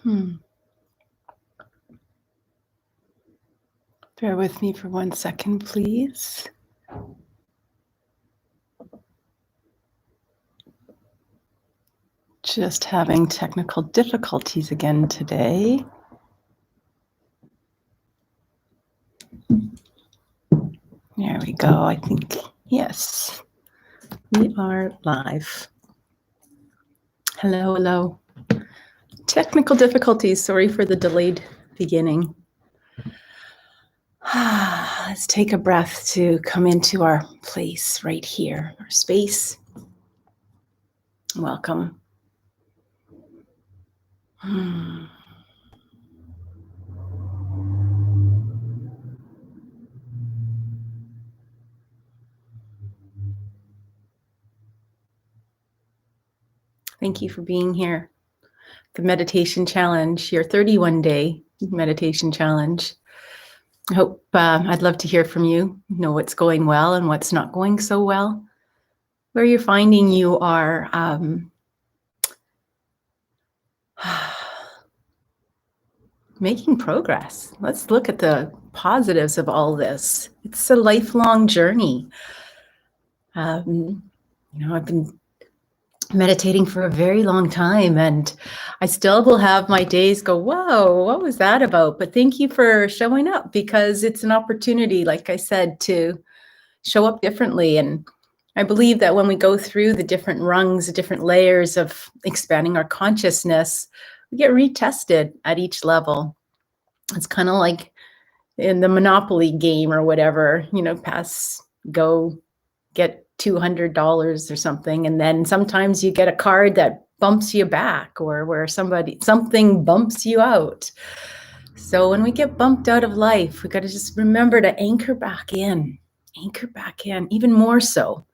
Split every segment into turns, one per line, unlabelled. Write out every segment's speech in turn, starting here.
Bear with me for 1 second, please. Just having technical difficulties again today. There we go. I think, yes, we are live. Hello, hello. Technical difficulties. Sorry for the delayed beginning. Let's take a breath to come into our place right here, our space. Welcome. Thank you for being here. The meditation challenge, your 31-day meditation challenge. I hope I'd love to hear from you, know what's going well and what's not going so well, where you're finding you are making progress. Let's look at the positives of all this. It's a lifelong journey. I've been meditating for a very long time, and I still will have my days go, whoa, what was that about? But thank you for showing up, because it's an opportunity, like I said, to show up differently. And I believe that when we go through the different rungs, the different layers of expanding our consciousness, we get retested at each level. It's kind of like in the Monopoly game or whatever, pass, go, get $200 or something. And then sometimes you get a card that bumps you back, or where something bumps you out. So when we get bumped out of life, we got to just remember to anchor back in, even more so.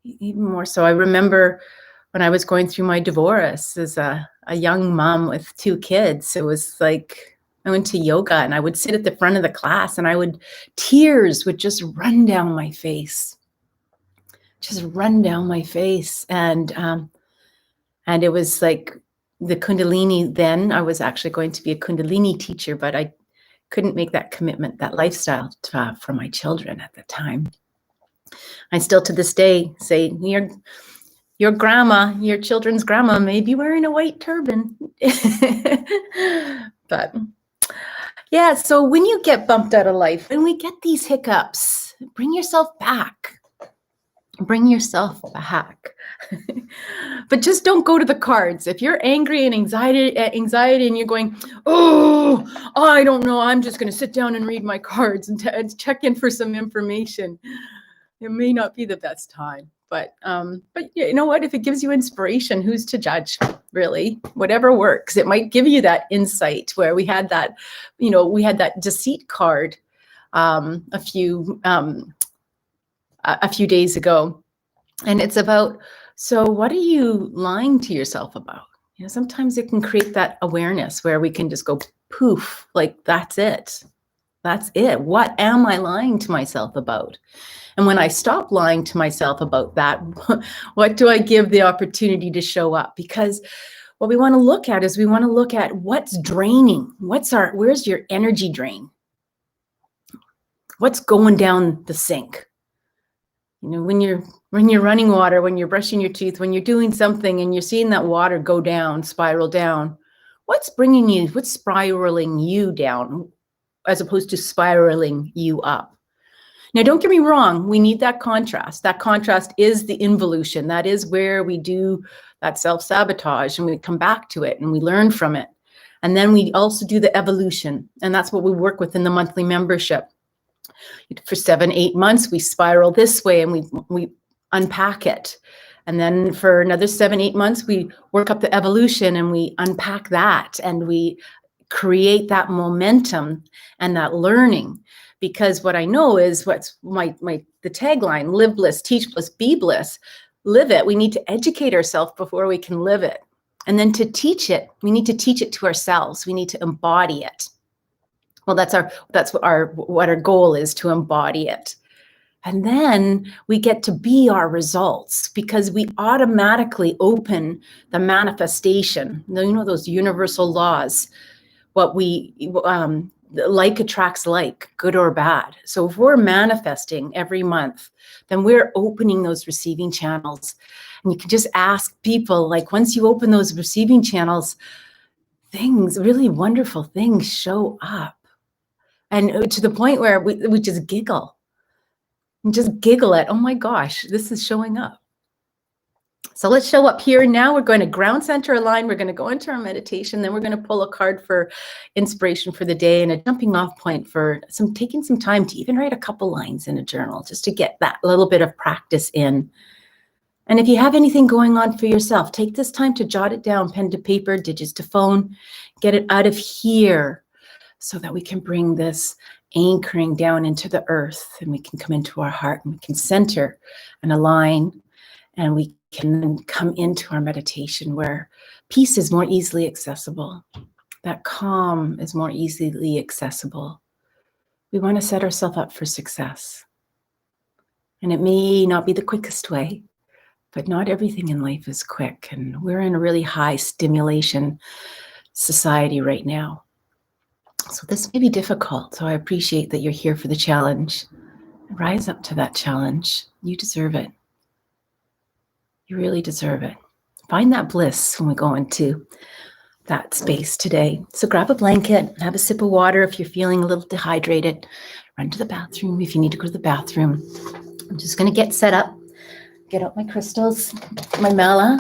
I remember when I was going through my divorce as a young mom with 2 kids, it was like I went to yoga and I would sit at the front of the class and tears would just run down my face. And it was like the Kundalini. Then I was actually going to be a Kundalini teacher, but I couldn't make that commitment, that lifestyle for my children at the time. I still to this day say, your grandma, your children's grandma may be wearing a white turban. But yeah, so when you get bumped out of life, when we get these hiccups, bring yourself back. But just don't go to the cards. If you're angry and anxiety and you're going, oh, I don't know, I'm just going to sit down and read my cards and check in for some information. It may not be the best time, but you know what? If it gives you inspiration, who's to judge, really? Whatever works. It might give you that insight, where we had that deceit card a few days ago. And it's about, so what are you lying to yourself about? Sometimes it can create that awareness where we can just go poof, like that's it. What am I lying to myself about? And when I stop lying to myself about that, what do I give the opportunity to show up? Because what we want to look at is what's draining. Where's your energy drain? What's going down the sink? When you're running water, when you're brushing your teeth, when you're doing something and you're seeing that water go down, spiral down, what's spiraling you down as opposed to spiraling you up? Now, don't get me wrong. We need that contrast. That contrast is the involution. That is where we do that self-sabotage and we come back to it and we learn from it. And then we also do the evolution. And that's what we work with in the monthly membership. For 7-8 months, we spiral this way and we unpack it. And then for another 7-8 months, we work up the evolution and we unpack that and we create that momentum and that learning. Because what I know is what's the tagline, live bliss, teach bliss, be bliss, live it. We need to educate ourselves before we can live it. And then to teach it, we need to teach it to ourselves. We need to embody it. Well, that's what our goal is, to embody it. And then we get to be our results because we automatically open the manifestation. You know, those universal laws, what we, like attracts like, good or bad. So if we're manifesting every month, then we're opening those receiving channels. And you can just ask people, like, once you open those receiving channels, things, really wonderful things show up. And to the point where we just giggle. And just giggle at, oh my gosh, this is showing up. So let's show up here now. We're going to ground center align. We're going to go into our meditation. Then we're going to pull a card for inspiration for the day and a jumping off point for taking some time to even write a couple lines in a journal just to get that little bit of practice in. And if you have anything going on for yourself, take this time to jot it down, pen to paper, digits to phone, get it out of here so that we can bring this anchoring down into the earth and we can come into our heart and we can center and align and we can then come into our meditation where peace is more easily accessible. That calm is more easily accessible. We want to set ourselves up for success. And it may not be the quickest way, but not everything in life is quick. And we're in a really high stimulation society right now. So this may be difficult. So I appreciate that you're here for the challenge. Rise up to that challenge. You deserve it. You really deserve it. Find that bliss when we go into that space today. So grab a blanket, have a sip of water if you're feeling a little dehydrated. Run to the bathroom if you need to go to the bathroom. I'm just going to get set up, get out my crystals, my mala.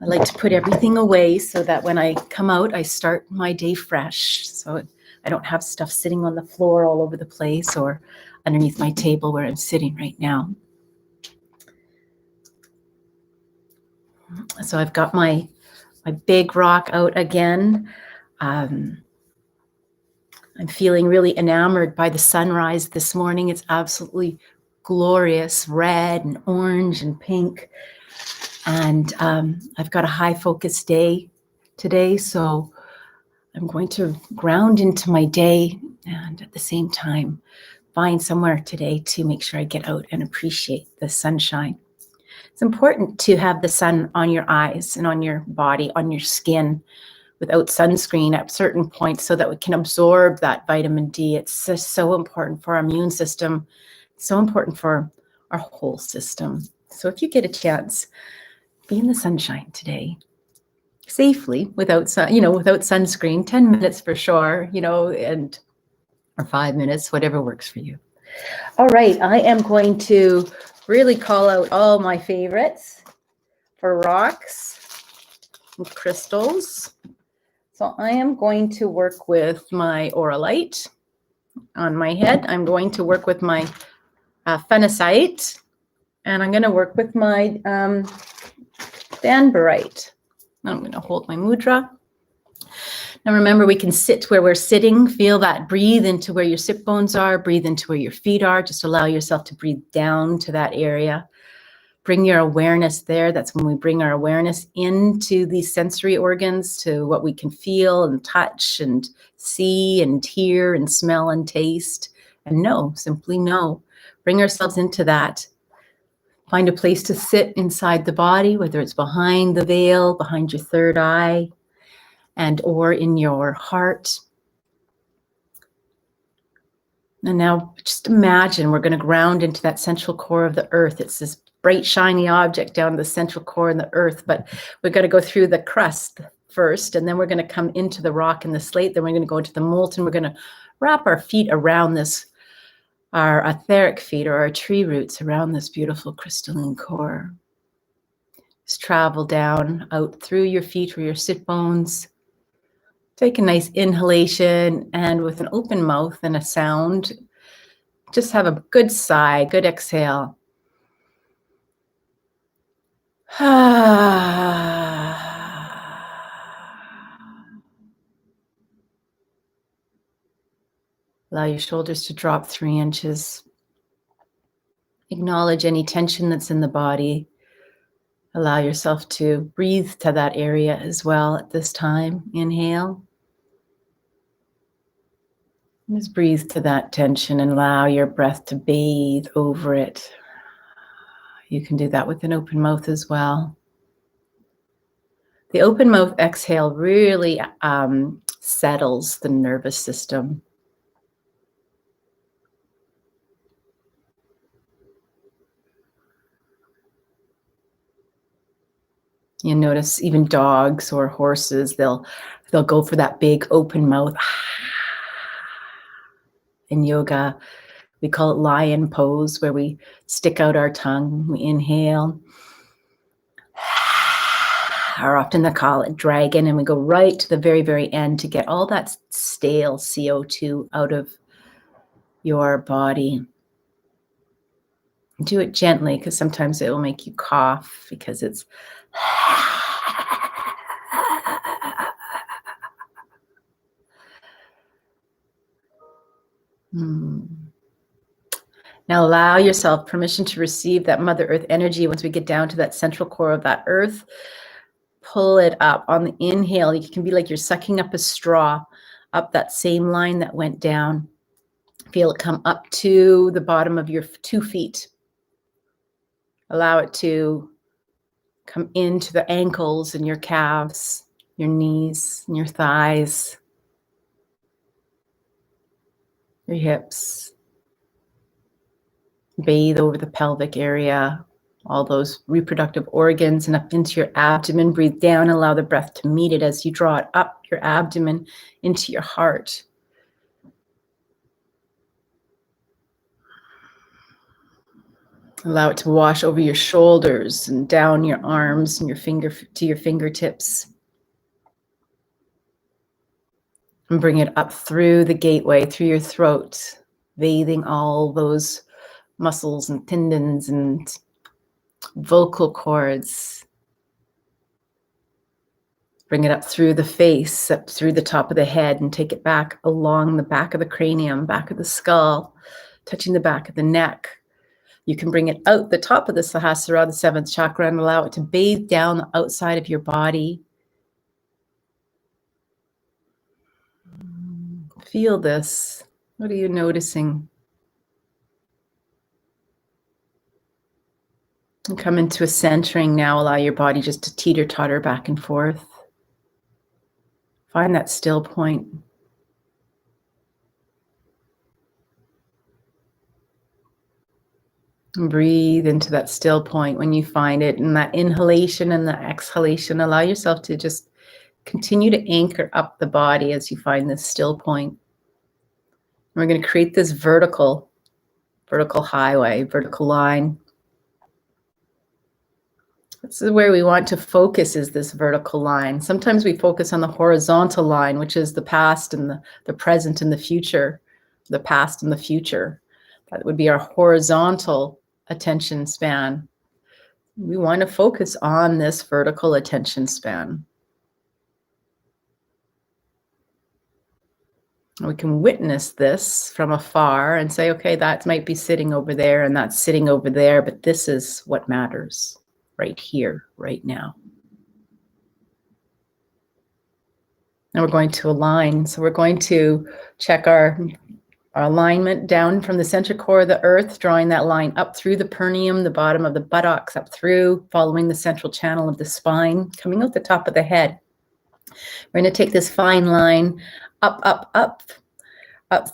I like to put everything away so that when I come out, I start my day fresh. So I don't have stuff sitting on the floor all over the place or underneath my table where I'm sitting right now. So I've got my big rock out again. I'm feeling really enamored by the sunrise this morning. It's absolutely glorious, red and orange and pink. And I've got a high focus day today, so I'm going to ground into my day and at the same time find somewhere today to make sure I get out and appreciate the sunshine. It's important to have the sun on your eyes and on your body, on your skin, without sunscreen at certain points so that we can absorb that vitamin D. It's just so important for our immune system, so important for our whole system. So if you get a chance, be in the sunshine today, safely, without sunscreen, 10 minutes for sure, or 5 minutes, whatever works for you. All right, I am going to really call out all my favorites for rocks and crystals. So I am going to work with my Auralite on my head. I'm going to work with my phenacite, and I'm going to work with my Danbarite. I'm going to hold my mudra. Now remember, we can sit where we're sitting. Feel that. Breathe into where your sit bones are. Breathe into where your feet are. Just allow yourself to breathe down to that area. Bring your awareness there. That's when we bring our awareness into these sensory organs, to what we can feel and touch and see and hear and smell and taste and know, simply know. Bring ourselves into that. Find a place to sit inside the body, whether it's behind the veil, behind your third eye, and or in your heart. And now just imagine we're going to ground into that central core of the earth. It's this bright, shiny object down the central core in the earth, but we're going to go through the crust first, and then we're going to come into the rock and the slate. Then we're going to go into the molten. We're going to wrap our feet around this, our etheric feet or our tree roots around this beautiful crystalline core. Just travel down, out through your feet or your sit bones. Take a nice inhalation, and with an open mouth and a sound, just have a good sigh, good exhale. Allow your shoulders to drop 3 inches. Acknowledge any tension that's in the body. Allow yourself to breathe to that area as well at this time. Inhale. Just breathe to that tension and allow your breath to bathe over it. You can do that with an open mouth as well. The open mouth exhale really settles the nervous system. You notice even dogs or horses, they'll go for that big open mouth. In yoga, we call it lion pose, where we stick out our tongue, we inhale. Or often they call it dragon, and we go right to the very, very end to get all that stale CO2 out of your body. Do it gently, because sometimes it will make you cough because it's Now allow yourself permission to receive that Mother Earth energy. Once we get down to that central core of that earth, pull it up. On the inhale, you can be like you're sucking up a straw, up that same line that went down. Feel it come up to the bottom of your 2 feet. Allow it to come into the ankles and your calves, your knees and your thighs, your hips. Bathe over the pelvic area, all those reproductive organs, and up into your abdomen. Breathe down, allow the breath to meet it as you draw it up your abdomen into your heart. Allow it to wash over your shoulders and down your arms and to your fingertips. And bring it up through the gateway, through your throat, bathing all those muscles and tendons and vocal cords. Bring it up through the face, up through the top of the head, and take it back along the back of the cranium, back of the skull, touching the back of the neck. You can bring it out the top of the Sahasrara, the 7th chakra, and allow it to bathe down the outside of your body. Feel this. What are you noticing? And come into a centering now. Allow your body just to teeter-totter back and forth. Find that still point. And breathe into that still point when you find it. And that inhalation and the exhalation, allow yourself to just continue to anchor up the body as you find this still point. We're going to create this vertical highway, vertical line. This is where we want to focus, is this vertical line. Sometimes we focus on the horizontal line, which is the past and the present and the future. The past and the future. That would be our horizontal attention span. We want to focus on this vertical attention span. We can witness this from afar and say, okay, that might be sitting over there and that's sitting over there, but this is what matters right here, right now. And we're going to align. So we're going to check our alignment down from the center core of the earth, drawing that line up through the perineum, the bottom of the buttocks, up through, following the central channel of the spine, coming out the top of the head. We're going to take this fine line up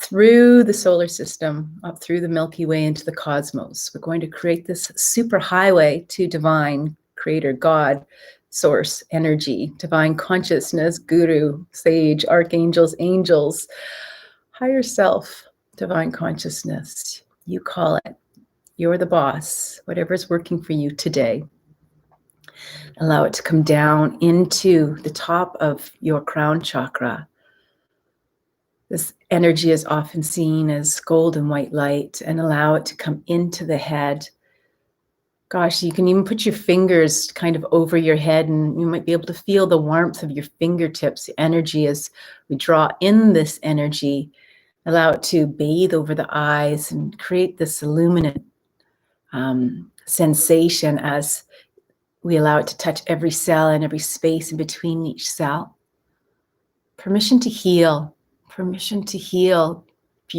through the solar system, up through the Milky Way into the cosmos. We're going to create this super highway to divine, creator, God, source, energy, divine consciousness, guru, sage, archangels, angels, higher self, divine consciousness. You call it. You're the boss, whatever's working for you today. Allow it to come down into the top of your crown chakra. This energy is often seen as gold and white light, and allow it to come into the head. Gosh, you can even put your fingers kind of over your head, and you might be able to feel the warmth of your fingertips, the energy as we draw in this energy. Allow it to bathe over the eyes and create this illuminant sensation as we allow it to touch every cell and every space in between each cell. Permission to heal. Permission to heal.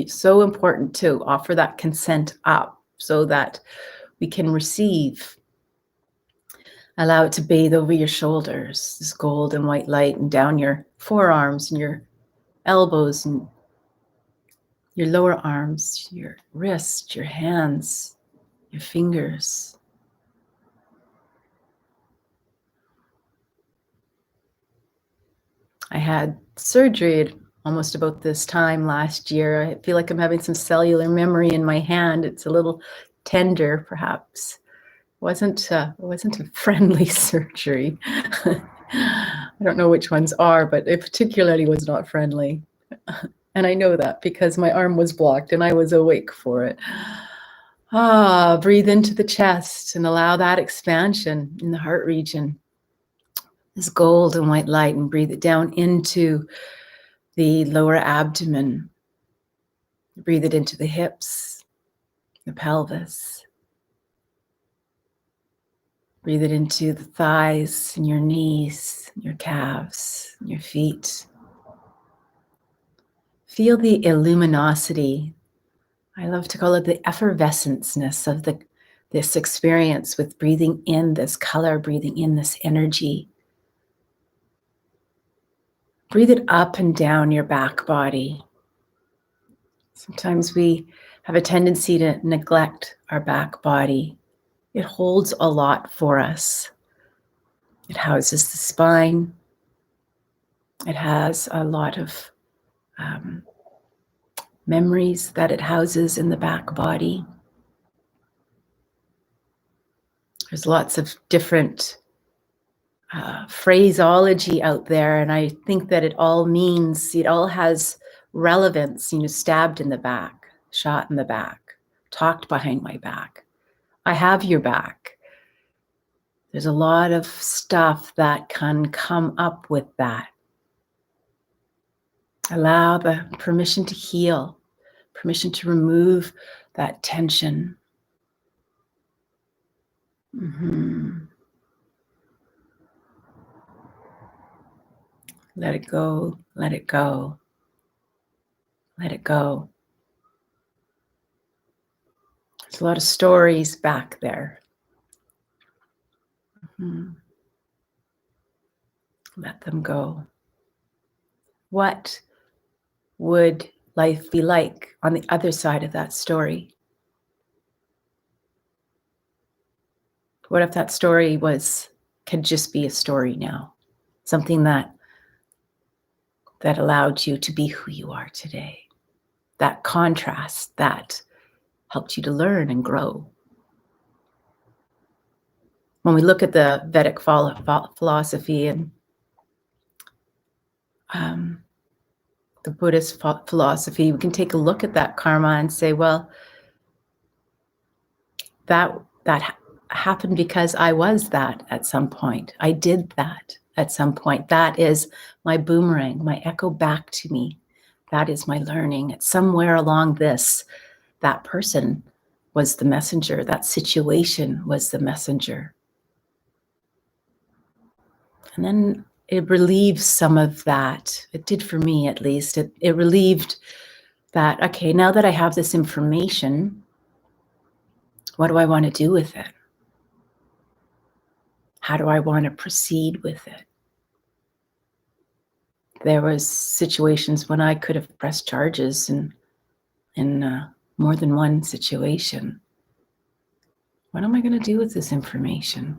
so important to offer that consent up so that we can receive. Allow it to bathe over your shoulders, this gold and white light, and down your forearms and your elbows and your lower arms, your wrists, your hands, your fingers. I had surgery almost about this time last year. I feel like I'm having some cellular memory in my hand. It's a little tender, perhaps. It wasn't a friendly surgery. I don't know which ones are, but it particularly was not friendly. And I know that because my arm was blocked and I was awake for it. Breathe into the chest and allow that expansion in the heart region. This gold and white light, and breathe it down into the lower abdomen. Breathe it into the hips, the pelvis. Breathe it into the thighs and your knees, your calves, your feet. Feel the luminosity. I love to call it the effervescence of this experience with breathing in this color, breathing in this energy. Breathe it up and down your back body. Sometimes we have a tendency to neglect our back body. It holds a lot for us. It houses the spine. It has a lot of memories that it houses in the back body. There's lots of different phraseology out there, and I think that it all has relevance. Stabbed in the back, shot in the back, talked behind my back. I have your back. There's a lot of stuff that can come up with that. Allow the permission to heal, permission to remove that tension. Let it go, let it go, let it go. There's a lot of stories back there. Let them go. What would life be like on the other side of that story? What if that story could just be a story now? Something that allowed you to be who you are today. That contrast that helped you to learn and grow. When we look at the Vedic philosophy and the Buddhist philosophy, we can take a look at that karma and say, well, that happened because I was that at some point. I did that at some point. That is my boomerang, my echo back to me. That is my learning. It's somewhere along this, that person was the messenger. That situation was the messenger. And then it relieves some of that. It did for me, at least. It relieved that, okay, now that I have this information, what do I want to do with it? How do I want to proceed with it? There was situations when I could have pressed charges in more than one situation. What am I going to do with this information?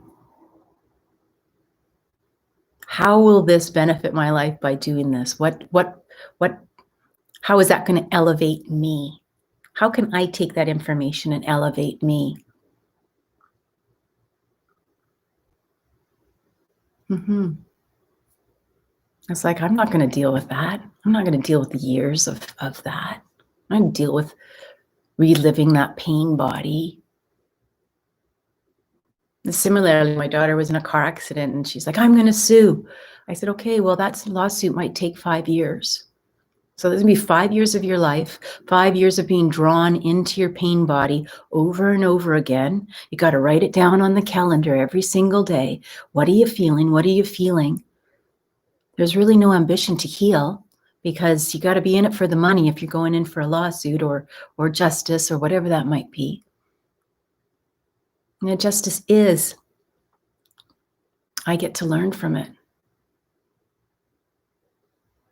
How will this benefit my life by doing this? How is that going to elevate me? How can I take that information and elevate me? It's like, I'm not going to deal with that. I'm not going to deal with the years of that. I'm going to deal with reliving that pain body. And similarly, my daughter was in a car accident and she's like, I'm going to sue. I said, okay, well, that lawsuit might take 5 years. So there's going to be 5 years of your life, 5 years of being drawn into your pain body over and over again. You got to write it down on the calendar every single day. What are you feeling? What are you feeling? There's really no ambition to heal. because you got to be in it for the money if you're going in for a lawsuit or justice or whatever that might be. And justice is, I get to learn from it.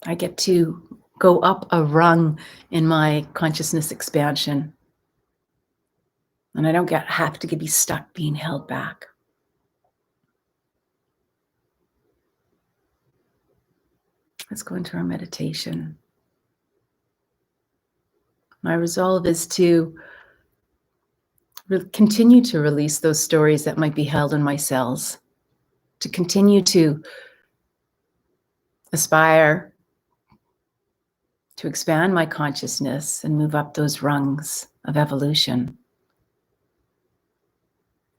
I get to go up a rung in my consciousness expansion. And I don't have to be stuck being held back. Let's go into our meditation. My resolve is to continue to release those stories that might be held in my cells, to continue to aspire to expand my consciousness and move up those rungs of evolution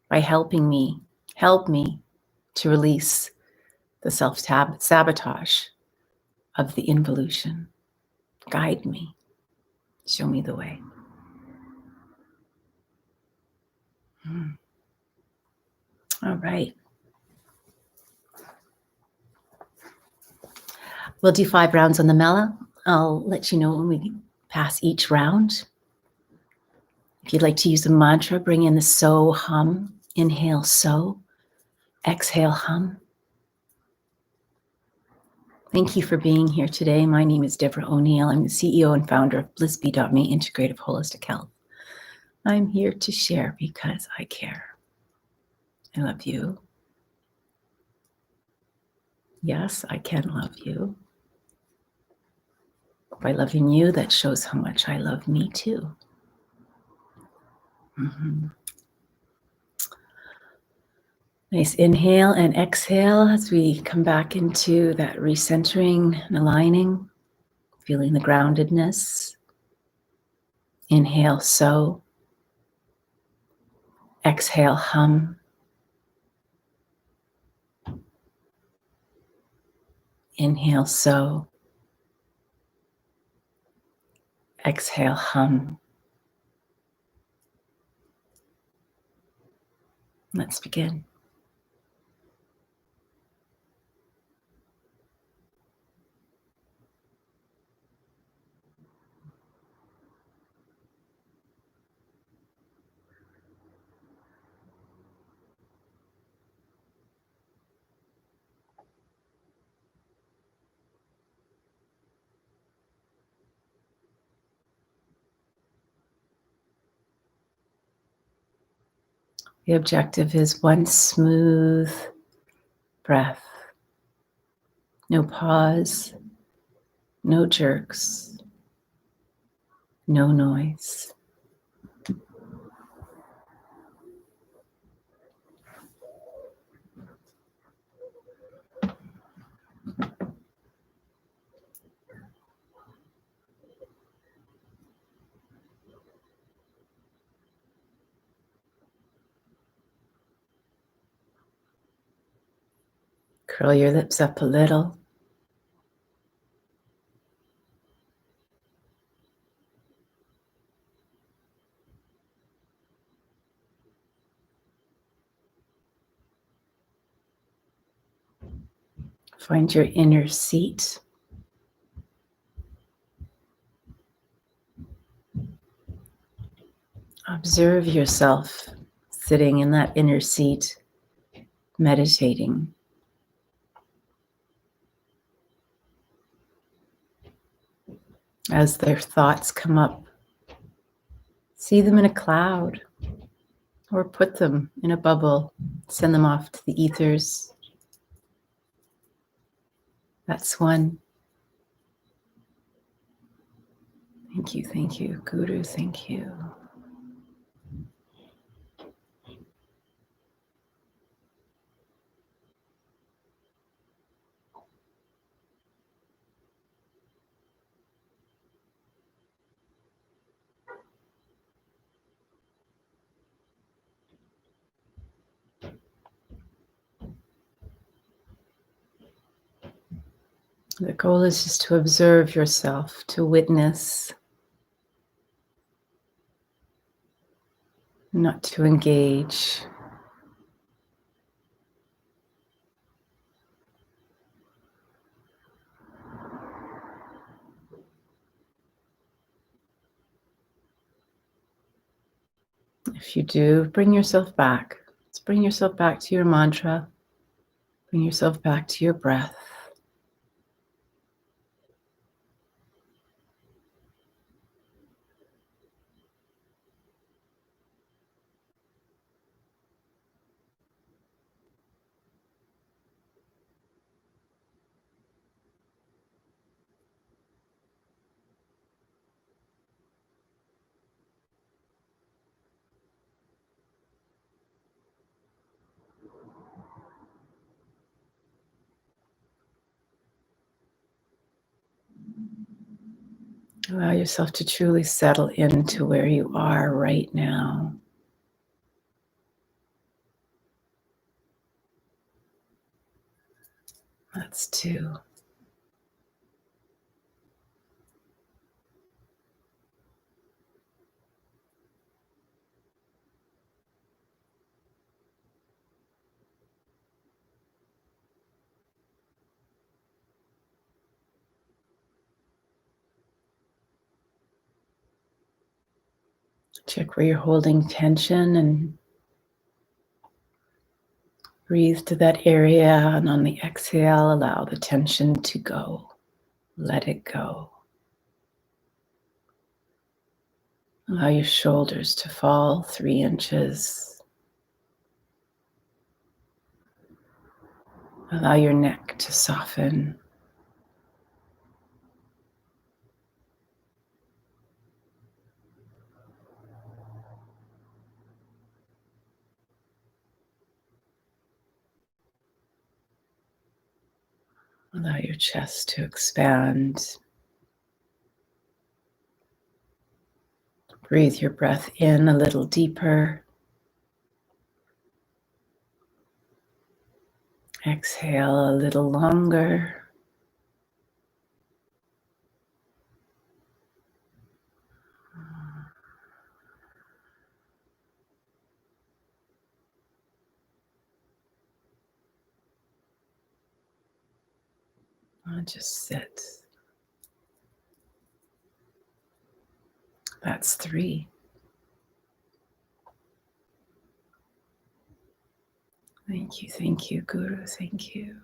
by help me to release the self-sabotage of the involution. Guide me, show me the way. All right. We'll do 5 rounds on the Mela. I'll let you know when we pass each round. If you'd like to use a mantra, bring in the so hum. Inhale, so. Exhale, hum. Thank you for being here today. My name is Deborah O'Neill. I'm the CEO and founder of BlissBee.me Integrative Holistic Health. I'm here to share because I care. I love you. Yes, I can love you. By loving you, that shows how much I love me too. Nice inhale and exhale as we come back into that recentering and aligning, feeling the groundedness. Inhale, so. Exhale, hum. Inhale, so. Exhale, hum. Let's begin. The objective is one smooth breath. No pause, no jerks, no noise. Curl your lips up a little. Find your inner seat. Observe yourself sitting in that inner seat, meditating. As their thoughts come up, see them in a cloud or put them in a bubble, send them off to the ethers. That's one. Thank you, Guru, thank you. The goal is just to observe yourself, to witness, not to engage. If you do, bring yourself back. Let's bring yourself back to your mantra. Bring yourself back to your breath. Allow yourself to truly settle into where you are right now. That's 2. Check where you're holding tension and breathe to that area. And on the exhale, allow the tension to go. Let it go. Allow your shoulders to fall 3 inches. Allow your neck to soften. Allow your chest to expand. Breathe your breath in a little deeper. Exhale a little longer. And just sit. That's 3. Thank you, Guru. Thank you.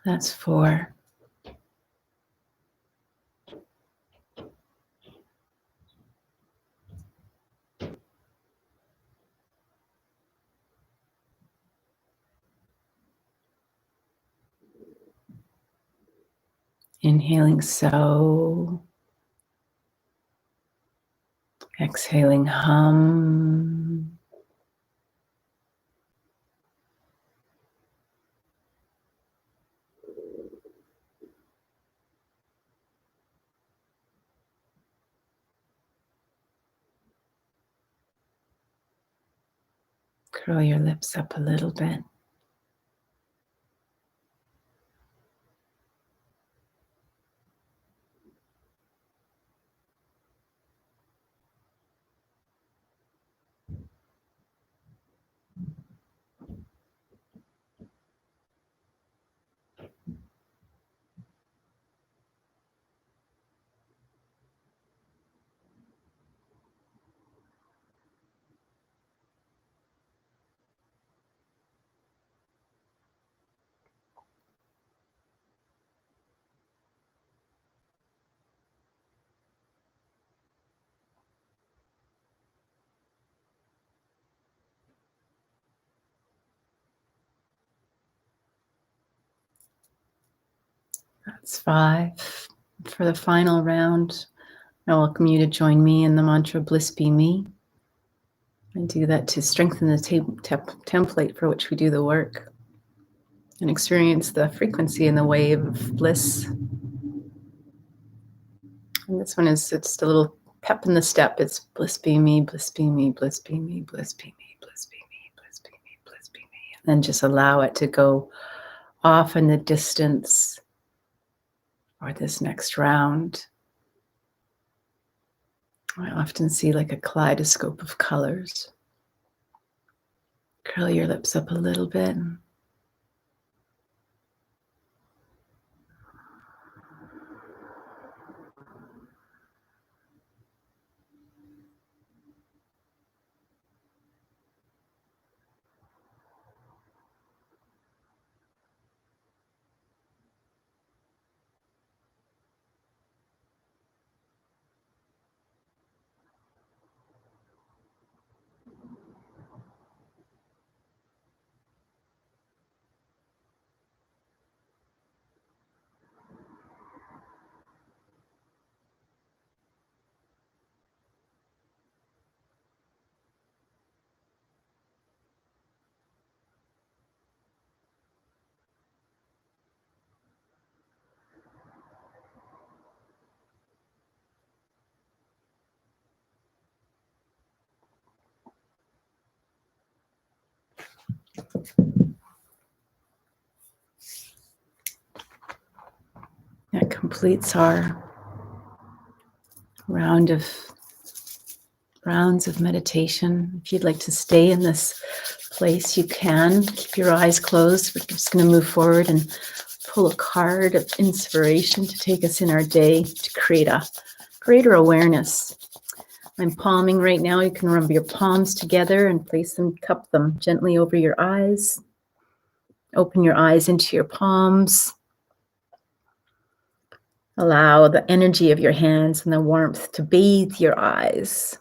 That's 4. Inhaling so. Exhaling hum. Curl your lips up a little bit. That's 5. For the final round, I welcome you to join me in the mantra Bliss Be Me. I do that to strengthen the template for which we do the work and experience the frequency and the wave of bliss. And this one is just a little pep in the step. It's bliss be me, bliss be me, bliss be me, bliss be me, bliss be me, bliss be me, bliss be me. And then just allow it to go off in the distance or this next round. I often see like a kaleidoscope of colors. Curl your lips up a little bit. That completes our rounds of meditation. If you'd like to stay in this place, you can. Keep your eyes closed. We're just going to move forward and pull a card of inspiration to take us in our day to create a greater awareness. I'm palming right now. You can rub your palms together and place them, cup them gently over your eyes. Open your eyes into your palms. Allow the energy of your hands and the warmth to bathe your eyes.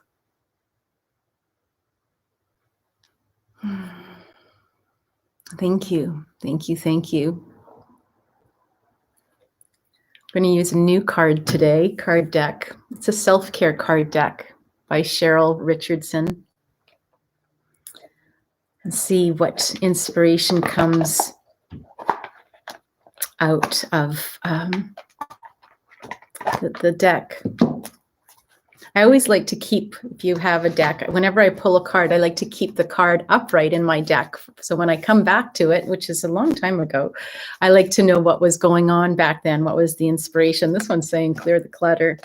Thank you, thank you, thank you. I'm going to use a new card today, card deck. It's a self-care card deck by Cheryl Richardson. And see what inspiration comes out of the deck. I always like to keep, if you have a deck, whenever I pull a card, I like to keep the card upright in my deck. So when I come back to it, which is a long time ago, I like to know what was going on back then. What was the inspiration? This one's saying clear the clutter.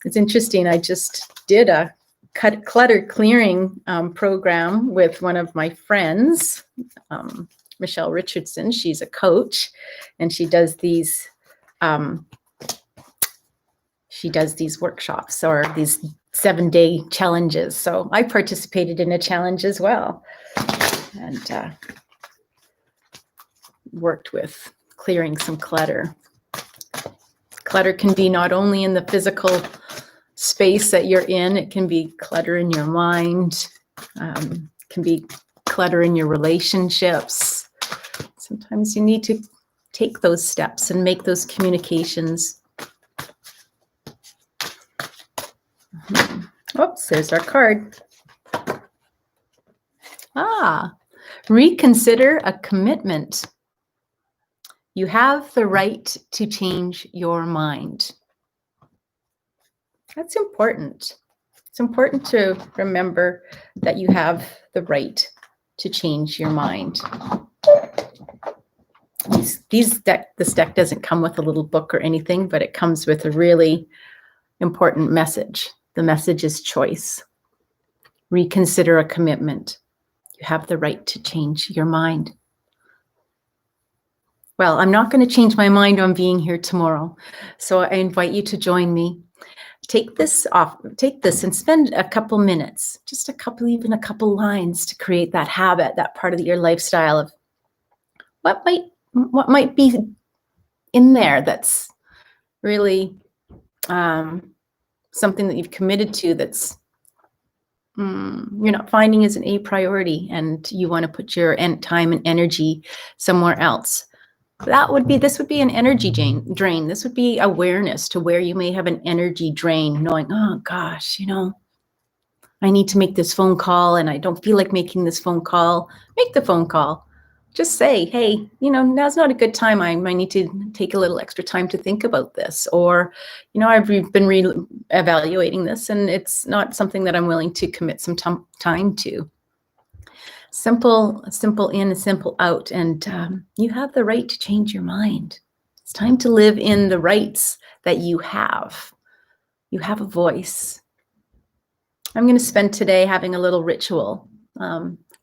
It's interesting. I just did a clutter clearing program with one of my friends, Michelle Richardson. She's a coach, and she does these workshops or these 7-day challenges. So I participated in a challenge as well, and worked with clearing some clutter. Clutter can be not only in the physical space that you're in, it can be clutter in your mind, can be clutter in your relationships. Sometimes you need to take those steps and make those communications. Oops, there's our card. Reconsider a commitment. You have the right to change your mind. That's important. It's important to remember that you have the right to change your mind. This deck doesn't come with a little book or anything, but it comes with a really important message. The message is choice. Reconsider a commitment. You have the right to change your mind. Well, I'm not going to change my mind on being here tomorrow, so I invite you to join me. Take this and spend a couple minutes, even a couple lines to create that habit, that part of your lifestyle of what might be in there that's really something that you've committed to that's you're not finding as a priority, and you want to put your time and energy somewhere else. this would be an energy drain. This would be awareness to where you may have an energy drain, knowing, oh gosh, I need to make this phone call and I don't feel like making this phone call. Make the phone call. Just say, hey, now's not a good time. I might need to take a little extra time to think about this. Or, I've been evaluating this and it's not something that I'm willing to commit some time to. Simple in and simple out. And you have the right to change your mind. It's time to live in the rights that you have. You have a voice. I'm going to spend today having a little ritual,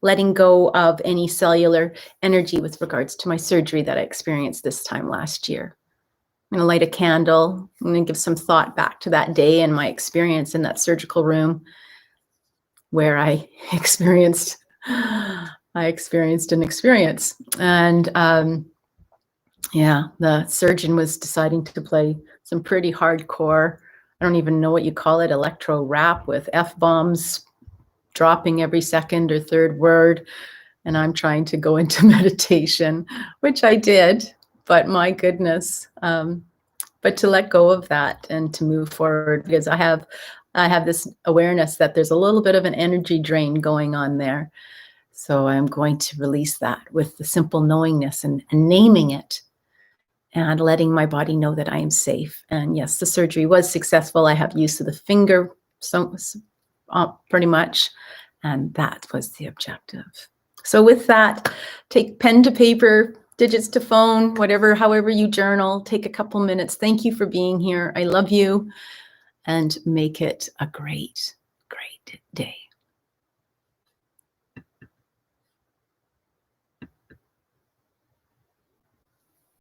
letting go of any cellular energy with regards to my surgery that I experienced this time last year. I'm going to light a candle. I'm going to give some thought back to that day and my experience in that surgical room where I experienced an experience. And the surgeon was deciding to play some pretty hardcore, I don't even know what you call it, electro rap with F-bombs dropping every second or third word. And I'm trying to go into meditation, which I did, but my goodness. But to let go of that and to move forward, because I have this awareness that there's a little bit of an energy drain going on there. So I'm going to release that with the simple knowingness and naming it and letting my body know that I am safe. And yes, the surgery was successful. I have use of the finger, pretty much. And that was the objective. So with that, take pen to paper, digits to phone, however you journal, take a couple minutes. Thank you for being here. I love you, and make it a great, great day.